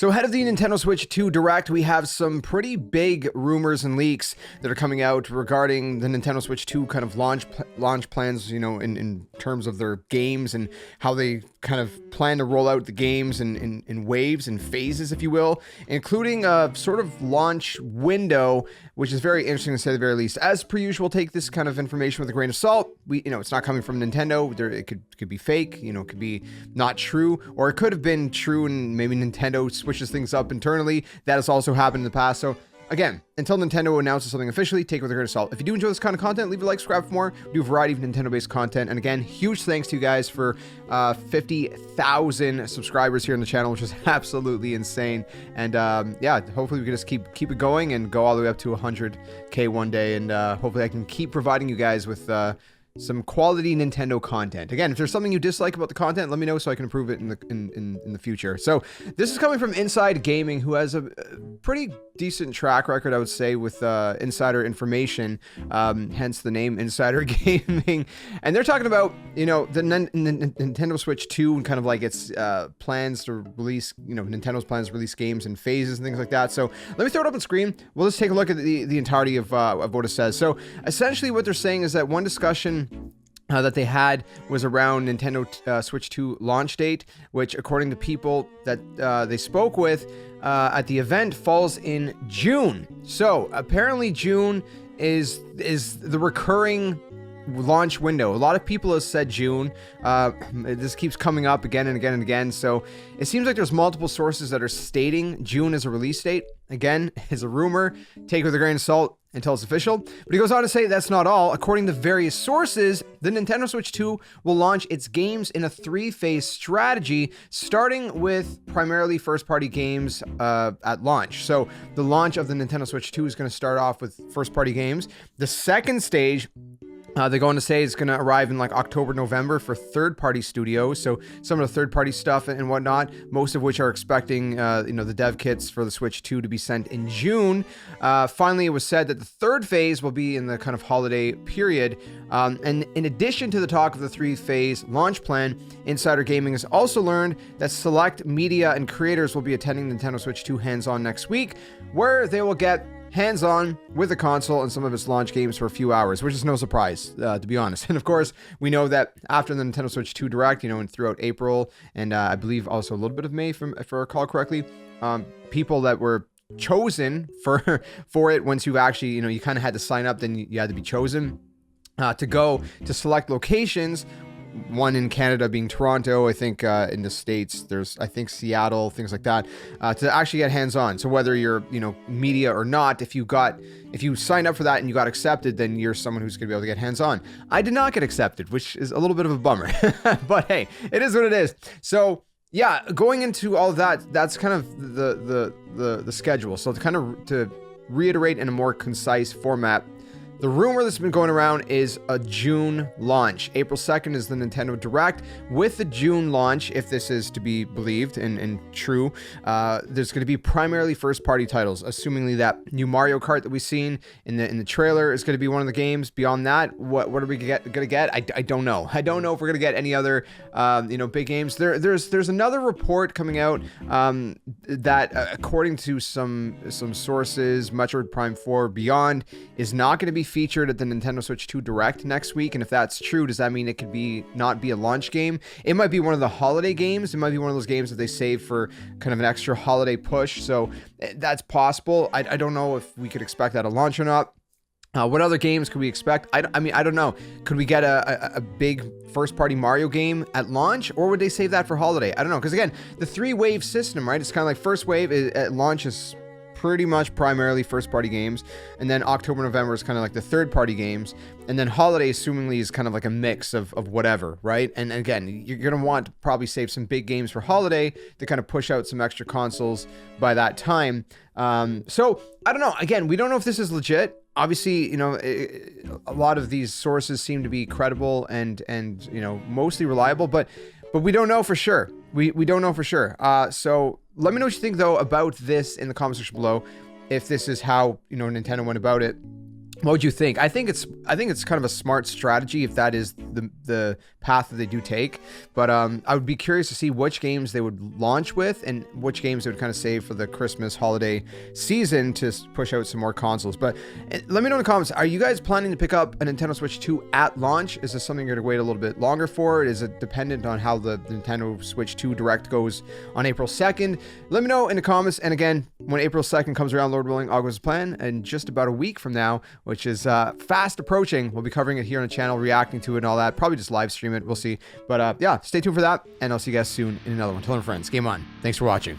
So ahead of the Nintendo Switch 2 Direct, we have some pretty big rumors and leaks that are coming out regarding the Nintendo Switch 2 kind of launch plans, you know, in terms of their games and how they kind of plan to roll out the games in waves and phases, if you will, including a sort of launch window, which is very interesting to say the very least. As per usual, take this kind of information with a grain of salt. It's not coming from Nintendo. It could be fake, it could be not true, or it could have been true and maybe Nintendo switches things up internally. That has also happened in the past. So again, until Nintendo announces something officially, take it with a grain of salt. If you do enjoy this kind of content, leave a like, subscribe for more. We do a variety of Nintendo-based content. And again, huge thanks to you guys for 50,000 subscribers here on the channel, which is absolutely insane. And yeah, hopefully we can just keep it going and go all the way up to 100K one day. And hopefully I can keep providing you guys with some quality Nintendo content. Again, if there's something you dislike about the content, let me know so I can improve it in the future. So this is coming from Inside Gaming, who has a pretty decent track record, I would say, with insider information, hence the name Insider Gaming. And they're talking about, the Nintendo Switch 2 and kind of like its plans to release, Nintendo's plans to release games in phases and things like that. So let me throw it up on screen. We'll just take a look at the entirety of what it says. So essentially what they're saying is that one discussion that they had was around Nintendo Switch 2 launch date, which according to people that they spoke with at the event falls in June. So apparently June is the recurring launch window. A lot of people have said June. This keeps coming up again and again and again. So it seems like there's multiple sources that are stating June as a release date. Again, is a rumor. Take it with a grain of salt until it's official. But he goes on to say that's not all. According to various sources, the Nintendo Switch 2 will launch its games in a 3-phase strategy, starting with primarily first-party games at launch. So the launch of the Nintendo Switch 2 is going to start off with first-party games. The second stage, they're going to say it's going to arrive in like October, November for third-party studios. So some of the third-party stuff and whatnot, most of which are expecting, the dev kits for the Switch 2 to be sent in June. Finally, it was said that the third phase will be in the kind of holiday period. And in addition to the talk of the 3-phase launch plan, Insider Gaming has also learned that select media and creators will be attending Nintendo Switch 2 hands-on next week, where they will get hands-on with the console and some of its launch games for a few hours, which is no surprise, to be honest. And of course, we know that after the Nintendo Switch 2 Direct, and throughout April, and I believe also a little bit of May, if I recall correctly, people that were chosen for it, once you actually, you kind of had to sign up, then you had to be chosen to go to select locations. One in Canada being Toronto, I think in the States there's, I think, Seattle, things like that, to actually get hands-on. So whether you're, media or not, if you signed up for that and you got accepted, then you're someone who's gonna be able to get hands-on. I did not get accepted, which is a little bit of a bummer, but hey, it is what it is. So yeah, going into all of that, that's kind of the schedule. So to reiterate in a more concise format, the rumor that's been going around is a June launch. April 2nd is the Nintendo Direct. With the June launch, if this is to be believed and true, there's going to be primarily first-party titles, assumingly that new Mario Kart that we've seen in the trailer is going to be one of the games. Beyond that, what are we going to get? I don't know. I don't know if we're going to get any other, big games. There's another report coming out that, according to some sources, Metroid Prime 4 Beyond is not going to be featured at the Nintendo Switch 2 Direct next week. And if that's true, does that mean it could not be a launch game? It might be one of the holiday games. It might be one of those games that they save for kind of an extra holiday push. So that's possible. I don't know if we could expect that at launch or not. What other games could we expect? I don't know. Could we get a big first-party Mario game at launch, or would they save that for holiday? I don't know. Because again, the 3-wave system, right? It's kind of like first wave at launch is pretty much primarily first-party games, and then October, November is kind of like the third-party games, and then holiday assumingly is kind of like a mix of whatever, right? And again, you're gonna want to probably save some big games for holiday to kind of push out some extra consoles by that time. So I don't know. Again, we don't know if this is legit. Obviously, a lot of these sources seem to be credible and mostly reliable, but we don't know for sure. We don't know for sure. So let me know what you think, though, about this in the comment section below. If this is how, Nintendo went about it. What would you think? I think it's kind of a smart strategy if that is the path that they do take. But I would be curious to see which games they would launch with and which games they would kind of save for the Christmas holiday season to push out some more consoles. But let me know in the comments, are you guys planning to pick up a Nintendo Switch 2 at launch? Is this something you're going to wait a little bit longer for? Is it dependent on how the Nintendo Switch 2 Direct goes on April 2nd? Let me know in the comments. And again, when April 2nd comes around, Lord willing, all goes to plan, and just about a week from now, which is fast approaching, we'll be covering it here on the channel, reacting to it and all that. Probably just live stream it. We'll see. But yeah, stay tuned for that, and I'll see you guys soon in another one. Tell them friends. Game on. Thanks for watching.